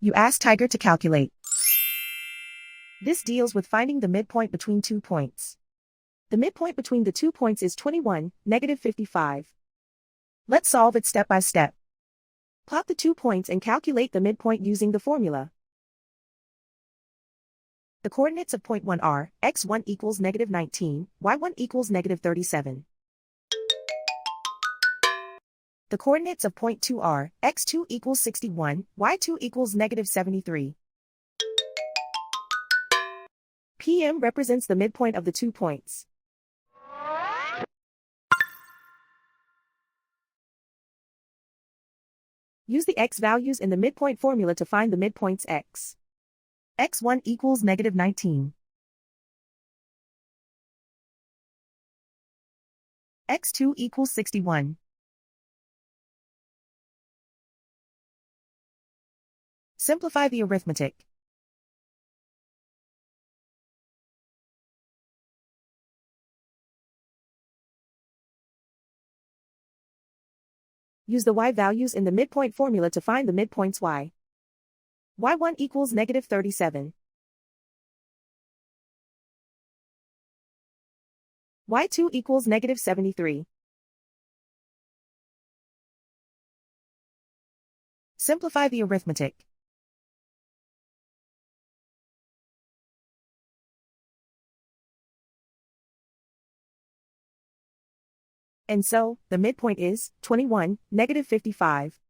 You ask Tiger to calculate. This deals with finding the midpoint between 2 points. The midpoint between the 2 points is 21, negative 55. Let's solve it step by step. Plot the 2 points and calculate the midpoint using the formula. The coordinates of point 1 are, x1 equals negative 19, y1 equals negative 37. The coordinates of point 2 are, x2 equals 61, y2 equals negative 73. PM represents the midpoint of the 2 points. Use the x values in the midpoint formula to find the midpoints x. x1 equals negative 19. x2 equals 61. Simplify the arithmetic. Use the y values in the midpoint formula to find the midpoints y. y1 equals negative 37. y2 equals negative 73. Simplify the arithmetic. And so, the midpoint is 21, negative 55.